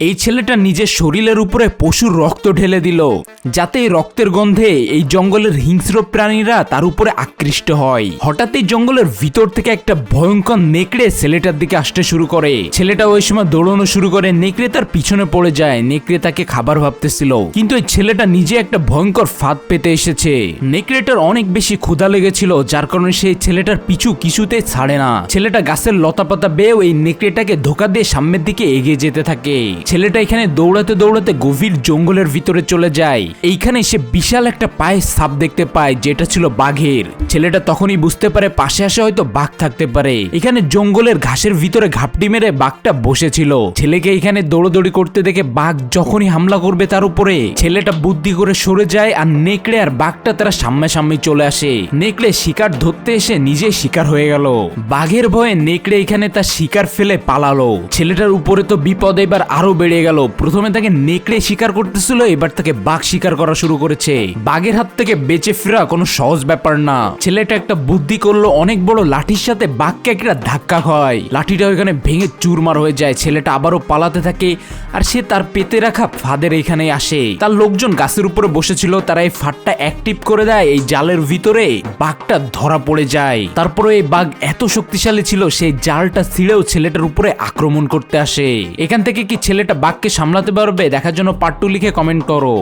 এই ছেলেটা নিজের শরীরের উপরে পশুর রক্ত ঢেলে দিল, যাতে এই রক্তের গন্ধে এই জঙ্গলের হিংস্র প্রাণীরা তার উপরে আকৃষ্ট হয়। হঠাৎ এই জঙ্গলের ভিতর থেকে একটা ভয়ঙ্কর নেকড়ে ছেলেটার দিকে আসতে শুরু করে। ছেলেটা ওই সময় দৌড়ানো শুরু করে, নেকড়ে তার পিছনে পড়ে যায়। নেকড়ে তাকে খাবার ভাবতেছিল, কিন্তু এই ছেলেটা নিজে একটা ভয়ঙ্কর ফাঁদ পেতে এসেছে। নেকড়েটার অনেক বেশি ক্ষুধা লেগেছিল, যার কারণে সেই ছেলেটার পিছু কিছুতে ছাড়ে না। ছেলেটা গাছের লতাপাতা বেয়ে এই নেকড়েটাকে ধোকা দিয়ে সামনের দিকে এগিয়ে যেতে থাকে। ছেলেটা এখানে দৌড়াতে দৌড়াতে গভীর জঙ্গলের ভিতরে চলে যায়। এইখানে সে বিশাল একটা পায়ের ছাপ দেখতে পায়, যেটা ছিল বাঘের। ছেলেটা তখনই বুঝতে পারে পাশে আসে হয়তো বাঘ থাকতে পারে। এখানে জঙ্গলের ঘাসের ভিতরে ঘাপটি মেরে বাঘটা বসেছিল। ছেলেকে এখানে দৌড়দৌড়ি করতে দেখে বাঘ যখনই হামলা করবে তার উপরে, ছেলেটা বুদ্ধি করে সরে যায় আর নেকড়ে আর বাঘটা তারা সামনাসামনি চলে আসে। নেকড়ে শিকার ধরতে এসে নিজে শিকার হয়ে গেল। বাঘের ভয়ে নেকড়ে এখানে তার শিকার ফেলে পালালো। ছেলেটার উপরে তো বিপদ এবার আরো বেড়ে গেল। প্রথমে তাকে নেকড়ে শিকার করতেছিল, এবার তাকে বাঘ শিকার করা শুরু করেছে। বাঘের হাত থেকে বেঁচে ফেরা কোনো সহজ ব্যাপার না। ছেলেটা একটা বুদ্ধি করলো, অনেক বড় লাঠির সাথে বাঘকে একটা ধাক্কা খায়। লাঠিটা ওইখানে ভেঙে চুরমার হয়ে যায়। ছেলেটা আবারও পালাতে থাকে আর সে তার পেতে রাখা ফাঁদের এখানে আসে। তার লোকজন গাছের উপরে বসেছিল, তারা এই ফাঁদটা অ্যাক্টিভ করে দেয়। এই জালের ভিতরে বাঘটা ধরা পড়ে যায়। তারপরে এই বাঘ এত শক্তিশালী ছিল, সেই জালটা ছিঁড়েও ছেলেটার উপরে আক্রমণ করতে আসে। এখান থেকে কি ছেলেটা বাঘকে সামলাতে পারবে? দেখার জন্য পার্ট 2 লিখে কমেন্ট করো।